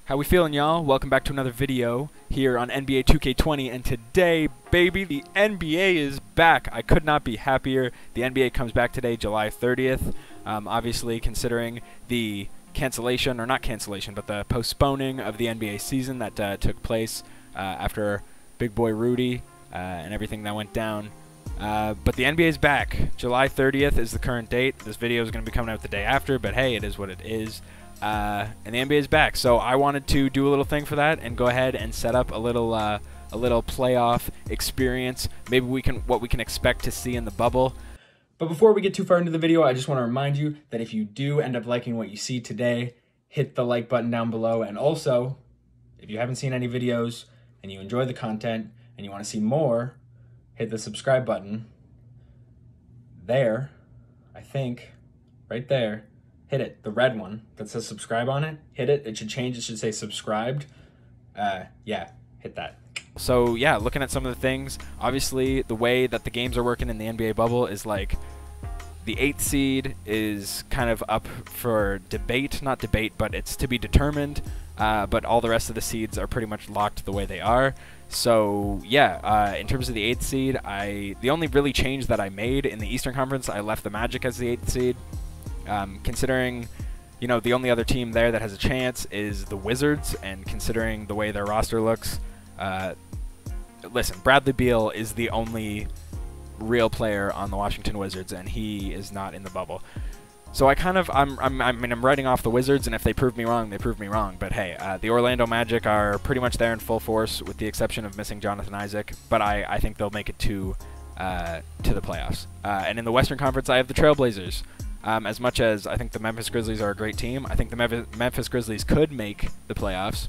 How we feeling, y'all? Welcome back to another video here on NBA 2K20, and today, baby, the NBA is back. I could not be happier. The NBA comes back today, July 30th. Obviously, considering the cancellation, or not cancellation, but the postponing of the NBA season that took place after Big Boy Rudy and everything that went down. But the NBA is back. July 30th is the current date. This video is going to be coming out the day after, but hey, it is what it is. And the NBA is back, so I wanted to do a little thing for that and go ahead and set up a little playoff experience. Maybe what we can expect to see in the bubble. But before we get too far into the video, I just want to remind you that if you do end up liking what you see today, hit the like button down below. And also, if you haven't seen any videos and you enjoy the content and you want to see more, hit the subscribe button there, I think, right there. Hit it, the red one that says subscribe on it. Hit it, it should change, it should say subscribed. Yeah, hit that. So yeah, looking at some of the things, obviously the way that the games are working in the NBA bubble is like the 8th seed is kind of up for debate, not debate, but it's to be determined. But all the rest of the seeds are pretty much locked the way they are. So yeah, in terms of the 8th seed, the only really change that I made in the Eastern Conference, I left the Magic as the 8th seed. Considering, you know, the only other team there that has a chance is the Wizards, and considering the way their roster looks, listen, Bradley Beal is the only real player on the Washington Wizards, and he is not in the bubble. So I'm writing off the Wizards, and if they prove me wrong, they prove me wrong. But hey, the Orlando Magic are pretty much there in full force, with the exception of missing Jonathan Isaac. But I think they'll make it to the playoffs. And in the Western Conference, I have the Trailblazers. As much as I think the Memphis Grizzlies are a great team, I think the Memphis Grizzlies could make the playoffs.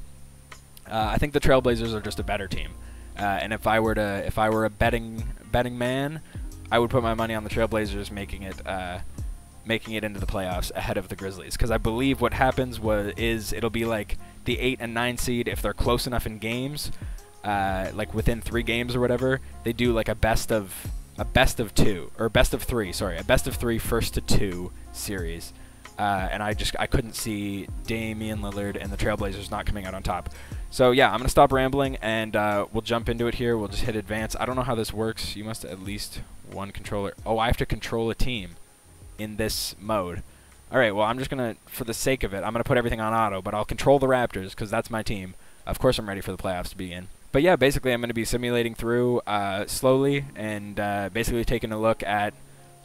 I think the Trailblazers are just a better team. And if I were a betting man, I would put my money on the Trailblazers making it into the playoffs ahead of the Grizzlies, because I believe what happens is it'll be like the 8 and 9 seed, if they're close enough in games, like within 3 games or whatever, they do like a best of 3 first to 2 series. And I couldn't see Damian Lillard and the Trailblazers not coming out on top. So yeah, I'm going to stop rambling, and we'll jump into it here. We'll just hit advance. I don't know how this works. You must at least one controller. Oh, I have to control a team in this mode. Alright, well, I'm just going to, for the sake of it, I'm going to put everything on auto, but I'll control the Raptors, because that's my team. Of course I'm ready for the playoffs to begin. But yeah, basically I'm going to be simulating through slowly, and basically taking a look at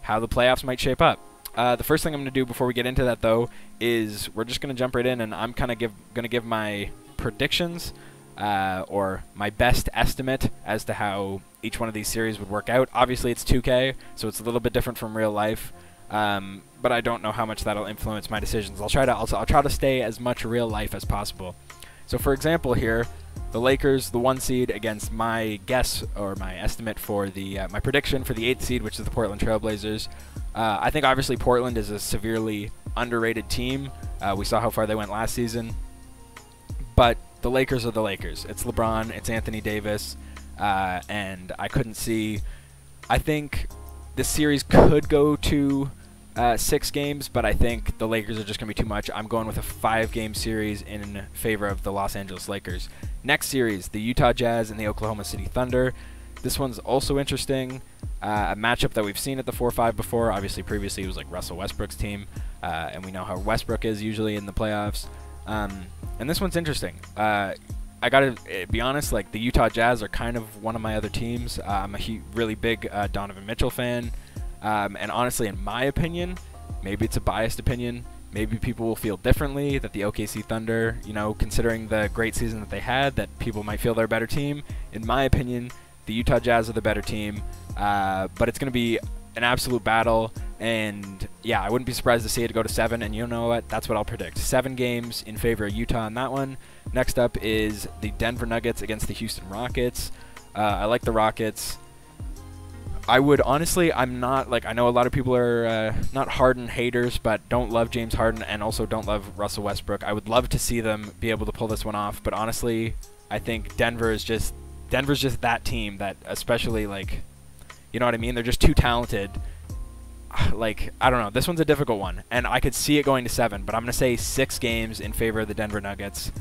how the playoffs might shape up. The first thing I'm going to do before we get into that, though, is we're just going to jump right in, and I'm kind of going to give my predictions, or my best estimate as to how each one of these series would work out. Obviously it's 2K, so it's a little bit different from real life, but I don't know how much that'll influence my decisions. I'll try to stay as much real life as possible. So for example here, the Lakers, the 1 seed, against my guess, or my estimate for the my prediction for the 8th seed, which is the Portland Trailblazers. I think obviously Portland is a severely underrated team. We saw how far they went last season. But the Lakers are the Lakers. It's LeBron, it's Anthony Davis, and I couldn't see. I think this series could go to 6 games, but I think the Lakers are just going to be too much. I'm going with a 5-game series in favor of the Los Angeles Lakers. Next series, the Utah Jazz and the Oklahoma City Thunder. This one's also interesting. A matchup that we've seen at the 4-5 before. Obviously, previously it was like Russell Westbrook's team, and we know how Westbrook is usually in the playoffs. And this one's interesting. I gotta be honest, like the Utah Jazz are kind of one of my other teams. I'm a really big Donovan Mitchell fan. And honestly, in my opinion, maybe it's a biased opinion, maybe people will feel differently, that the OKC Thunder, you know, considering the great season that they had, that people might feel they're a better team. In my opinion, the Utah Jazz are the better team, but it's going to be an absolute battle, and yeah, I wouldn't be surprised to see it go to 7, and you know what, that's what I'll predict. 7 games in favor of Utah in that one. Next up is the Denver Nuggets against the Houston Rockets. I like the Rockets. I would honestly, I'm not, like, I know a lot of people are not Harden haters, but don't love James Harden and also don't love Russell Westbrook. I would love to see them be able to pull this one off, but honestly, I think Denver's just that team that, especially, like, you know what I mean? They're just too talented. Like, I don't know. This one's a difficult one, and I could see it going to 7, but I'm going to say 6 games in favor of the Denver Nuggets.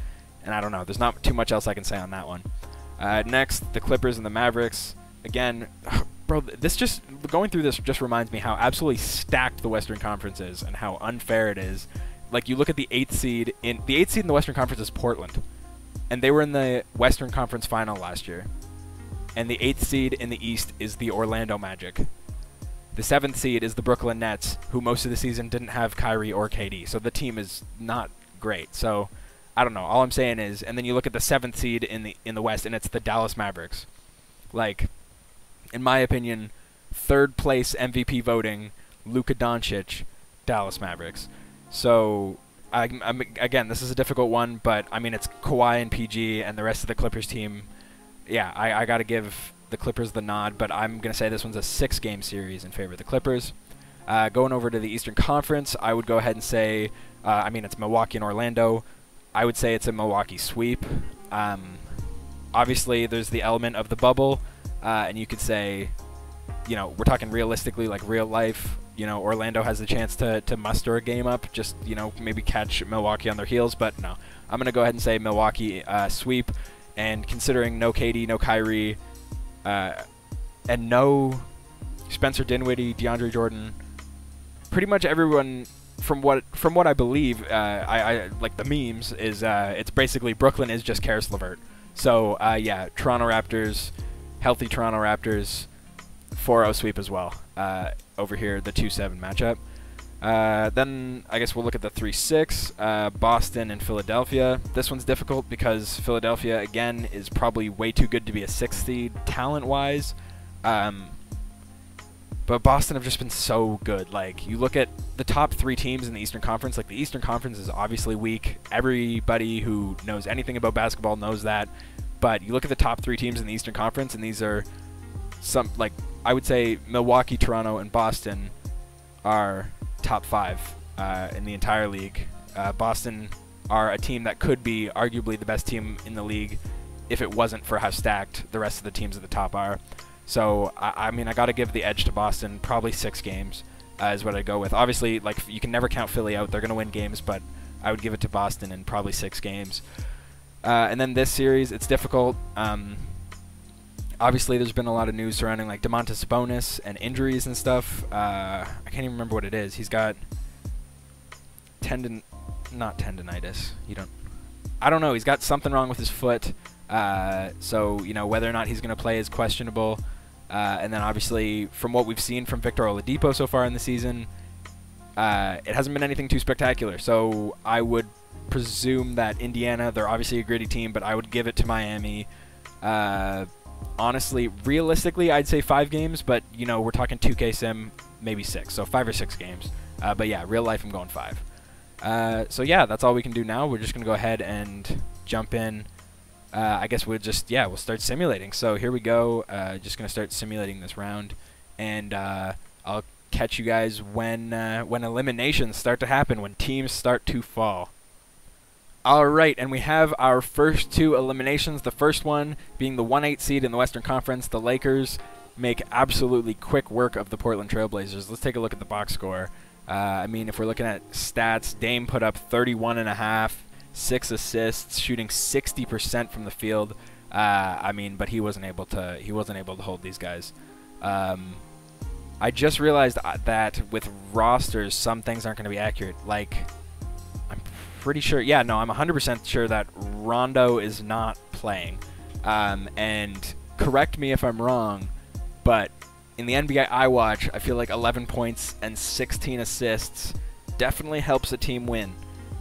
And I don't know. There's not too much else I can say on that one. Next, the Clippers and the Mavericks. Again, bro, this just going through this just reminds me how absolutely stacked the Western Conference is and how unfair it is. Like, you look at the 8th seed in the Western Conference is Portland, and they were in the Western Conference Final last year. And the 8th seed in the East is the Orlando Magic. The 7th seed is the Brooklyn Nets, who most of the season didn't have Kyrie or KD, so the team is not great. So I don't know. All I'm saying is, and then you look at the 7th seed in the West, and it's the Dallas Mavericks. Like, in my opinion, 3rd place MVP voting, Luka Doncic, Dallas Mavericks. So again, this is a difficult one, but I mean, it's Kawhi and PG and the rest of the Clippers team. Yeah, I got to give the Clippers the nod, but I'm going to say this one's a 6-game series in favor of the Clippers. Going over to the Eastern Conference, I would go ahead and say, I mean, it's Milwaukee and Orlando. I would say it's a Milwaukee sweep. Obviously, there's the element of the bubble, and you could say, you know, we're talking realistically, like real life. You know, Orlando has the chance to muster a game up, just, you know, maybe catch Milwaukee on their heels, but no. I'm going to go ahead and say Milwaukee sweep, and considering no KD, no Kyrie, and no Spencer Dinwiddie, DeAndre Jordan, pretty much everyone, from what I believe, I like the memes, is it's basically Brooklyn is just Karis LeVert. So, yeah, Toronto Raptors, healthy Toronto Raptors, 4-0 sweep as well. Over here, the 2-7 matchup. Then I guess we'll look at the 3-6, Boston and Philadelphia. This one's difficult because Philadelphia, again, is probably way too good to be a 6th seed talent-wise. But Boston have just been so good. Like, you look at the top 3 teams in the Eastern Conference. Like, the Eastern Conference is obviously weak. Everybody who knows anything about basketball knows that. But you look at the top 3 teams in the Eastern Conference, and these are some, like, I would say Milwaukee, Toronto, and Boston are top 5 in the entire league. Boston are a team that could be arguably the best team in the league if it wasn't for how stacked the rest of the teams at the top are. So, I mean, I got to give the edge to Boston. Probably 6 games is what I go with. Obviously, like, you can never count Philly out. They're going to win games, but I would give it to Boston in probably 6 games. And then this series, it's difficult. Obviously, there's been a lot of news surrounding, like, Domantas Sabonis and injuries and stuff. I can't even remember what it is. He's got not tendonitis. I don't know. He's got something wrong with his foot. So, you know, whether or not he's going to play is questionable. And then, obviously, from what we've seen from Victor Oladipo so far in the season, it hasn't been anything too spectacular. So I would presume that Indiana, they're obviously a gritty team, but I would give it to Miami. Honestly, realistically, I'd say 5 games, but, you know, we're talking 2K Sim, maybe 6. So 5 or 6 games. But, yeah, real life, I'm going 5. So, yeah, that's all we can do now. We're just going to go ahead and jump in. I guess we'll start simulating. So here we go. Just going to start simulating this round. And I'll catch you guys when eliminations start to happen, when teams start to fall. All right, and we have our first 2 eliminations. The first one being the 1-8 seed in the Western Conference. The Lakers make absolutely quick work of the Portland Trailblazers. Let's take a look at the box score. I mean, if we're looking at stats, Dame put up 31.5, 6 assists, shooting 60% from the field. I mean, but he wasn't able to hold these guys. I just realized that with rosters, some things aren't going to be accurate. Like, I'm pretty sure. Yeah, no, I'm 100% sure that Rondo is not playing. And correct me if I'm wrong, but in the NBA I watch, I feel like 11 points and 16 assists definitely helps a team win.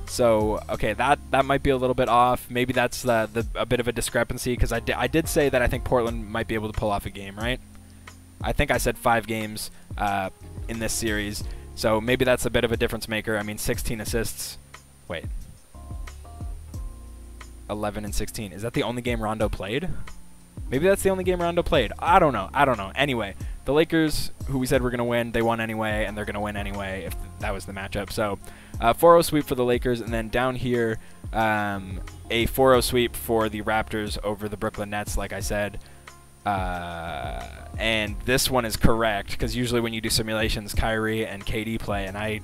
So, okay, that might be a little bit off. Maybe that's a bit of a discrepancy, because I did say that I think Portland might be able to pull off a game, right? I think I said 5 games in this series, so maybe that's a bit of a difference maker. I mean, 16 assists. Wait. 11 and 16. Is that the only game Rondo played? Maybe that's the only game Rondo played. I don't know. Anyway, the Lakers, who we said were going to win, they won anyway, and they're going to win anyway if that was the matchup. So, 4-0 sweep for the Lakers, and then down here, a 4-0 sweep for the Raptors over the Brooklyn Nets, like I said. And this one is correct, because usually when you do simulations, Kyrie and KD play, and I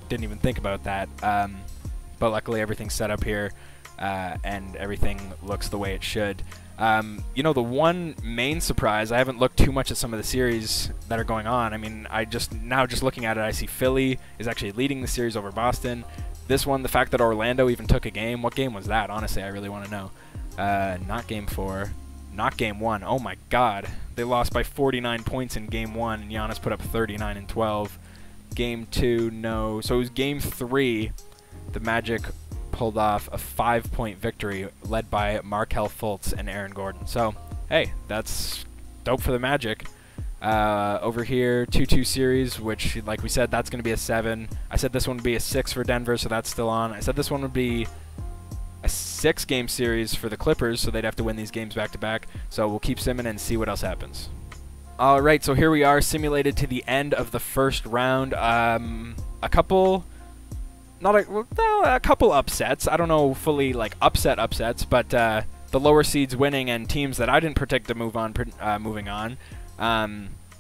didn't even think about that. But luckily, everything's set up here. and everything looks the way it should. You know, the one main surprise, I haven't looked too much at some of the series that are going on. I mean, just looking at it, I see Philly is actually leading the series over Boston. This one, the fact that Orlando even took a game. What game was that? Honestly, I really want to know. Not game 4. Not game 1. Oh my god. They lost by 49 points in game 1, and Giannis put up 39 and 12. Game 2, no. So it was game 3. The Magic pulled off a 5-point victory led by Markelle Fultz and Aaron Gordon. So, hey, that's dope for the Magic. Over here, 2-2 series, which, like we said, that's going to be a 7. I said this one would be a 6 for Denver, so that's still on. I said this one would be a 6-game series for the Clippers, so they'd have to win these games back-to-back. So we'll keep simming and see what else happens. All right, so here we are, simulated to the end of the first round. A couple upsets. I don't know fully like upsets, but the lower seeds winning and teams that I didn't predict to move on, moving on.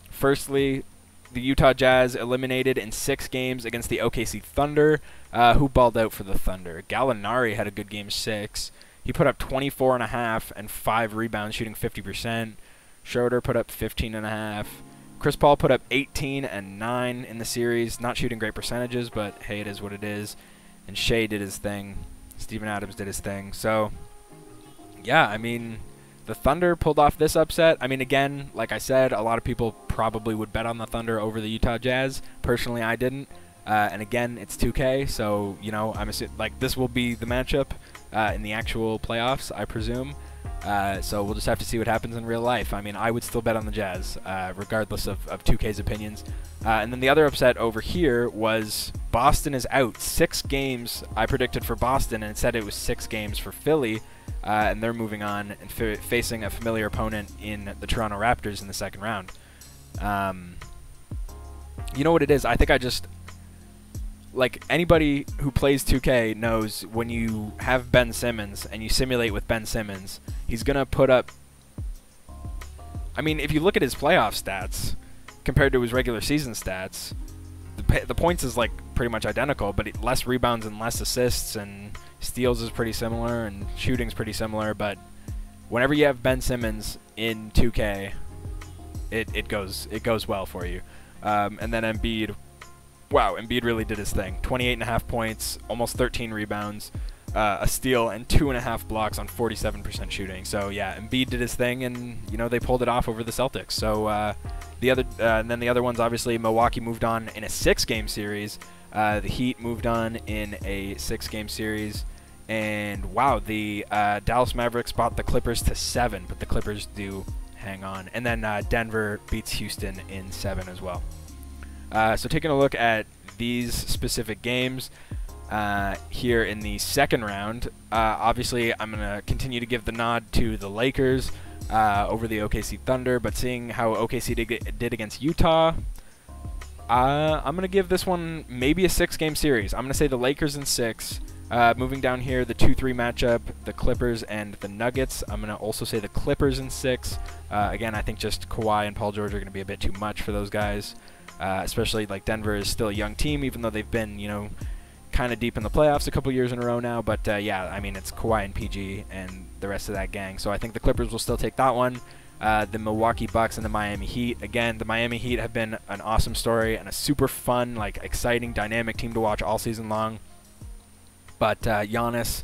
Firstly, the Utah Jazz eliminated in 6 games against the OKC Thunder. Who balled out for the Thunder? Gallinari had a good game 6. He put up 24.5 and 5 rebounds, shooting 50%. Schroeder put up 15.5. Chris Paul put up 18 and 9 in the series. Not shooting great percentages, but hey, it is what it is. And Shea did his thing. Steven Adams did his thing. So, yeah, I mean, the Thunder pulled off this upset. I mean, again, like I said, a lot of people probably would bet on the Thunder over the Utah Jazz. Personally, I didn't. And again, it's 2K, so, you know, I'm assuming, like, this will be the matchup in the actual playoffs, I presume. So we'll just have to see what happens in real life. I mean, I would still bet on the Jazz, regardless of 2K's opinions. And then the other upset over here was Boston is out. 6 games I predicted for Boston, and it said it was 6 games for Philly. And they're moving on and facing a familiar opponent in the Toronto Raptors in the second round. You know what it is? I think I just... Like, anybody who plays 2K knows when you have Ben Simmons and you simulate with Ben Simmons, he's going to put up... I mean, if you look at his playoff stats compared to his regular season stats, the points is, like, pretty much identical, but less rebounds and less assists, and steals is pretty similar, and shooting's pretty similar, but whenever you have Ben Simmons in 2K, it goes well for you. And then Embiid... Wow, Embiid really did his thing. 28.5 points, almost 13 rebounds, a steal, and 2.5 blocks on 47% shooting. So yeah, Embiid did his thing, and you know they pulled it off over the Celtics. So and then the other ones, obviously, Milwaukee moved on in a 6-game series. The Heat moved on in a 6-game series, and wow, the Dallas Mavericks bought the Clippers to 7, but the Clippers do hang on. And then Denver beats Houston in 7 as well. So taking a look at these specific games here in the second round, obviously I'm going to continue to give the nod to the Lakers over the OKC Thunder, but seeing how OKC did against Utah, I'm going to give this one maybe a 6-game series. I'm going to say the Lakers in 6. Moving down here, the 2-3 matchup, the Clippers and the Nuggets. I'm going to also say the Clippers in 6. Again, I think just Kawhi and Paul George are going to be a bit too much for those guys. Especially like Denver is still a young team, even though they've been, you know, kind of deep in the playoffs a couple years in a row now. But yeah, I mean, it's Kawhi and PG and the rest of that gang. So I think the Clippers will still take that one. The Milwaukee Bucks and the Miami Heat. Again, the Miami Heat have been an awesome story and a super fun, like, exciting, dynamic team to watch all season long. But Giannis,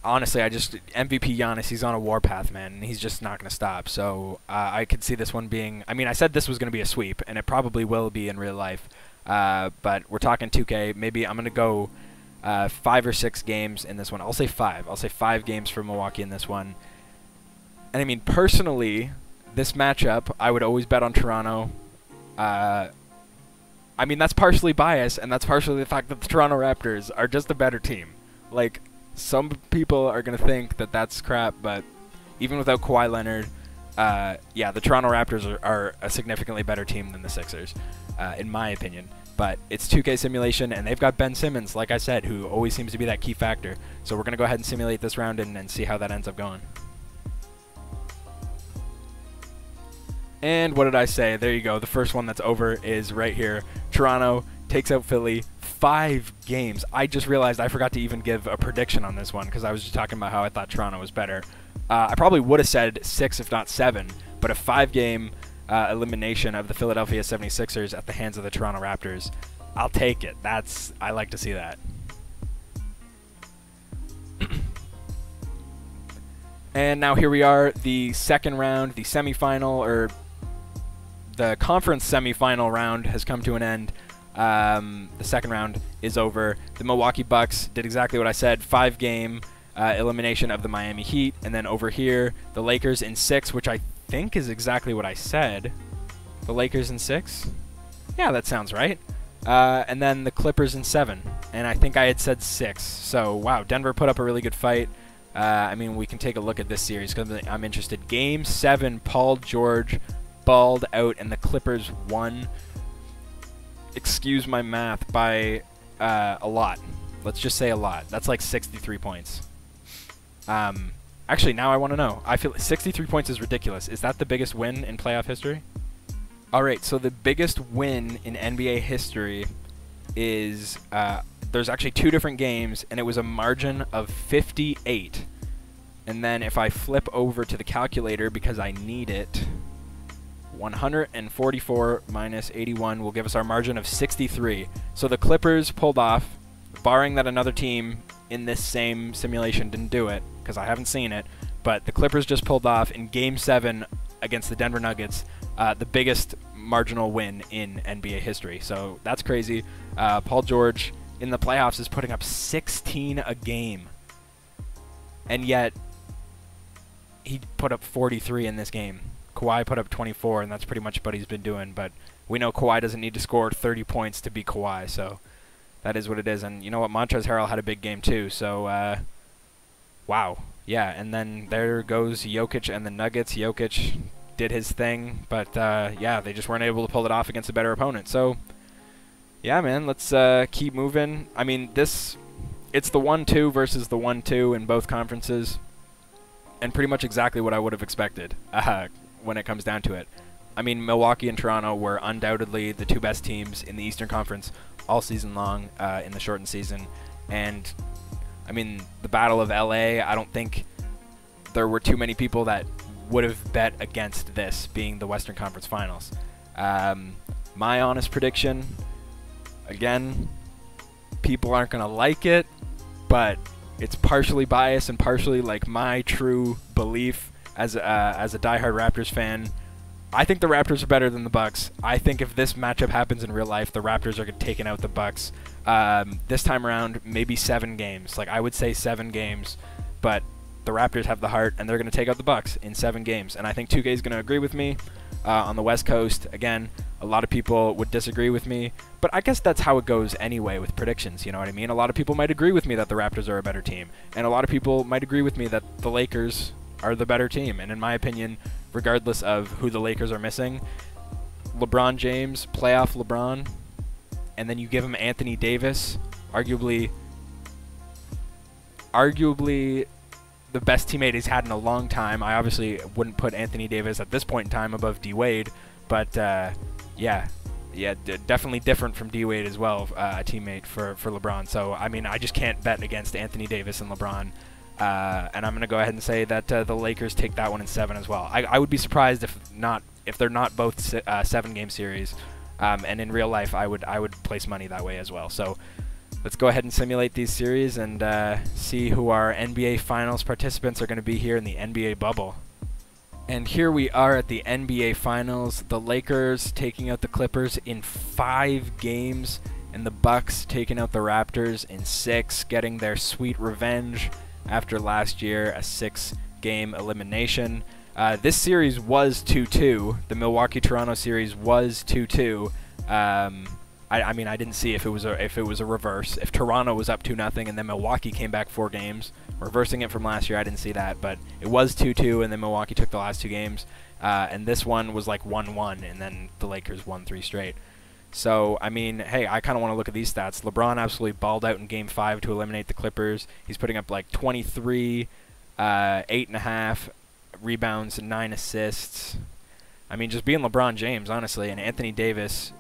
honestly, MVP Giannis, he's on a warpath, man, and he's just not going to stop. So I could see this one being, I mean, I said this was going to be a sweep, and it probably will be in real life. But we're talking 2K. Maybe I'm going to go 5 or 6 games in this one. I'll say 5. I'll say 5 games for Milwaukee in this one. And I mean, personally, this matchup, I would always bet on Toronto. I mean, that's partially bias, and that's partially the fact that the Toronto Raptors are just a better team. Like, some people are going to think that that's crap, but even without Kawhi Leonard, yeah, the Toronto Raptors are a significantly better team than the Sixers, in my opinion. But it's 2K simulation, and they've got Ben Simmons, like I said, who always seems to be that key factor. So we're going to go ahead and simulate this round and see how that ends up going. And what did I say? There you go. The first one that's over is right here. Toronto takes out Philly 5 games. I just realized I forgot to even give a prediction on this one because I was just talking about how I thought Toronto was better. I probably would have said 6 if not 7, but a 5-game elimination of the Philadelphia 76ers at the hands of the Toronto Raptors, I'll take it. I like to see that. And now here we are, the second round, the semifinal, or the conference semifinal round has come to an end. The second round is over. The Milwaukee Bucks did exactly what I said, 5-game elimination of the Miami Heat. And then over here, the Lakers in 6, which I think is exactly what I said. The Lakers in 6? Yeah, that sounds right. And then the Clippers in 7. And I think I had said 6. So, wow, Denver put up a really good fight. I mean, we can take a look at this series because I'm interested. Game 7, Paul George balled out, and the Clippers won. Excuse my math, by a lot. Let's just say a lot. That's like 63 points. Actually, now I want to know. I feel 63 points is ridiculous. Is that the biggest win in playoff history? All right, so the biggest win in NBA history is there's actually 2 different games, and it was a margin of 58. And then if I flip over to the calculator because I need it, 144 minus 81 will give us our margin of 63. So the Clippers pulled off, barring that another team in this same simulation didn't do it, because I haven't seen it, but the Clippers just pulled off in Game 7 against the Denver Nuggets, the biggest marginal win in NBA history. So that's crazy. Paul George in the playoffs is putting up 16 a game, and yet he put up 43 in this game. Kawhi put up 24, and that's pretty much what he's been doing, but we know Kawhi doesn't need to score 30 points to be Kawhi, so that is what it is. And you know what, Montrezl Harrell had a big game too, so wow. Yeah, and then there goes Jokic and the Nuggets. Jokic did his thing, but yeah, they just weren't able to pull it off against a better opponent. So yeah, man, let's keep moving. I mean, it's the 1-2 versus the 1-2 in both conferences, and pretty much exactly what I would have expected when it comes down to it. I mean, Milwaukee and Toronto were undoubtedly the 2 best teams in the Eastern Conference all season long in the shortened season. And, I mean, the Battle of LA, I don't think there were too many people that would have bet against this being the Western Conference Finals. My honest prediction, again, people aren't going to like it, but it's partially biased and partially like my true belief as a diehard Raptors fan. I think the Raptors are better than the Bucks. I think if this matchup happens in real life, the Raptors are taking out the Bucks. This time around, maybe 7 games. Like, I would say 7 games, but the Raptors have the heart, and they're going to take out the Bucks in 7 games. And I think 2K is going to agree with me. On the West Coast, again, a lot of people would disagree with me, but I guess that's how it goes anyway with predictions, you know what I mean? A lot of people might agree with me that the Raptors are a better team, and a lot of people might agree with me that the Lakers are the better team. And in my opinion, regardless of who the Lakers are missing, LeBron James, playoff LeBron, and then you give him Anthony Davis, arguably the best teammate he's had in a long time. I obviously wouldn't put Anthony Davis at this point in time above D-Wade, but yeah, definitely different from D-Wade as well, a teammate for LeBron. So, I mean, I just can't bet against Anthony Davis and LeBron. And I'm going to go ahead and say that the Lakers take that one in 7 as well. I would be surprised if they're not both 7-game series. And in real life, I would place money that way as well. So let's go ahead and simulate these series and see who our NBA Finals participants are going to be here in the NBA bubble. And here we are at the NBA Finals. The Lakers taking out the Clippers in 5 games, and the Bucks taking out the Raptors in 6, getting their sweet revenge after last year, a 6-game elimination. This series was 2-2. The Milwaukee-Toronto series was 2-2. I mean, I didn't see if it was a reverse. If Toronto was up 2-0 and then Milwaukee came back 4 games, reversing it from last year, I didn't see that. But it was 2-2, and then Milwaukee took the last 2 games. And this one was like 1-1, and then the Lakers won 3 straight. So, I mean, hey, I kind of want to look at these stats. LeBron absolutely balled out in Game 5 to eliminate the Clippers. He's putting up like 23, 8.5 rebounds, and 9 assists. I mean, just being LeBron James, honestly, and Anthony Davis,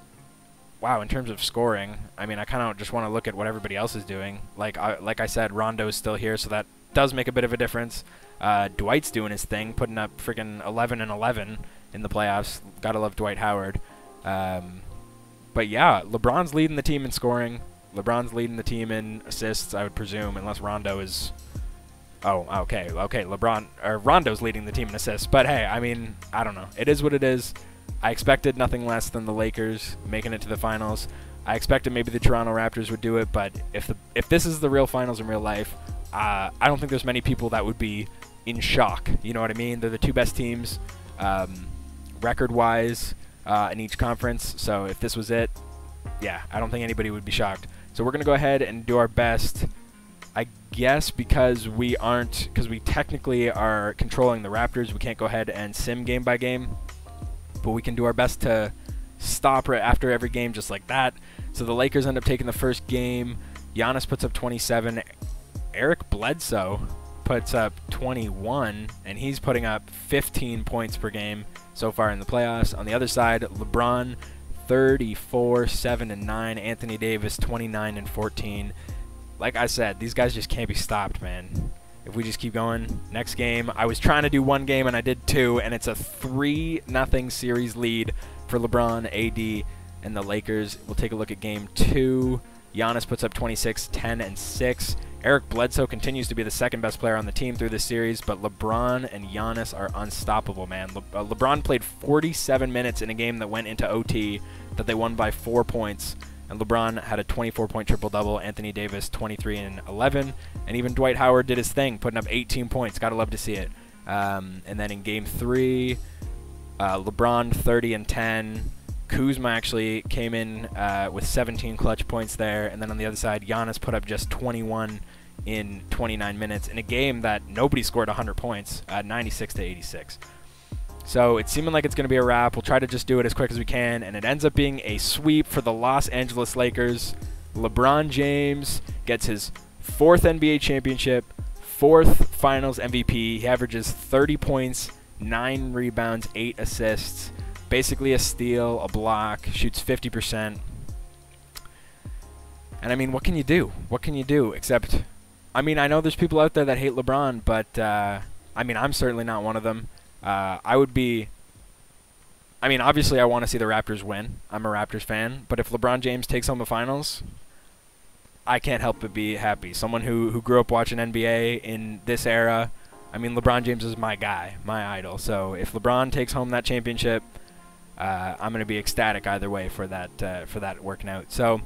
wow, in terms of scoring, I mean, I kind of just want to look at what everybody else is doing. Like I said, Rondo's still here, so that does make a bit of a difference. Dwight's doing his thing, putting up freaking 11 and 11 in the playoffs. Gotta love Dwight Howard. But yeah, LeBron's leading the team in scoring. LeBron's leading the team in assists, I would presume, unless Rondo is... Oh, okay, Rondo's leading the team in assists. But hey, I mean, I don't know. It is what it is. I expected nothing less than the Lakers making it to the finals. I expected maybe the Toronto Raptors would do it, but if this is the real finals in real life, I don't think there's many people that would be in shock. You know what I mean? They're the two best teams record-wise in each conference. So if this was it, yeah, I don't think anybody would be shocked. So we're going to go ahead and do our best, I guess, because we technically are controlling the Raptors. We can't go ahead and sim game by game, but we can do our best to stop right after every game just like that. So the Lakers end up taking the first game. Giannis puts up 27. Eric Bledsoe puts up 21, and he's putting up 15 points per game so far in the playoffs. On the other side, LeBron, 34, 7, and 9. Anthony Davis, 29 and 14. Like I said, these guys just can't be stopped, man. If we just keep going, next game, I was trying to do one game and I did two, and it's a 3-0 series lead for LeBron, AD, and the Lakers. We'll take a look at game 2. Giannis puts up 26, 10, and 6. Eric Bledsoe continues to be the second best player on the team through this series, but LeBron and Giannis are unstoppable, man. LeBron played 47 minutes in a game that went into OT that they won by 4 points, and LeBron had a 24-point triple-double. Anthony Davis, 23 and 11, and even Dwight Howard did his thing, putting up 18 points. Gotta love to see it. And then in game 3, LeBron, 30 and 10. Kuzma actually came in with 17 clutch points there, and then on the other side, Giannis put up just 21 in 29 minutes in a game that nobody scored 100 points, 96 to 86. So it's seeming like it's going to be a wrap. We'll try to just do it as quick as we can, and it ends up being a sweep for the Los Angeles Lakers. LeBron James gets his 4th NBA championship, 4th Finals MVP. He averages 30 points, 9 rebounds, 8 assists. Basically a steal, a block, shoots 50%. And I mean, what can you do? What can you do? Except, I mean, I know there's people out there that hate LeBron, but I mean, I'm certainly not one of them. I would be, I mean, obviously I want to see the Raptors win. I'm a Raptors fan. But if LeBron James takes home the finals, I can't help but be happy. Someone who grew up watching NBA in this era, I mean, LeBron James is my guy, my idol. So if LeBron takes home that championship, I'm going to be ecstatic either way for that working out. So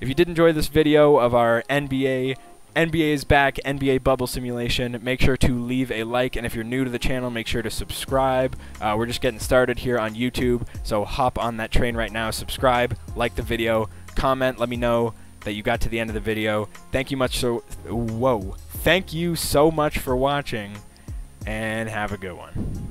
if you did enjoy this video of our NBA is back, NBA bubble simulation, make sure to leave a like, and if you're new to the channel, make sure to subscribe. We're just getting started here on YouTube, so hop on that train right now, subscribe, like the video, comment, let me know that you got to the end of the video. Thank you so much for watching, and have a good one.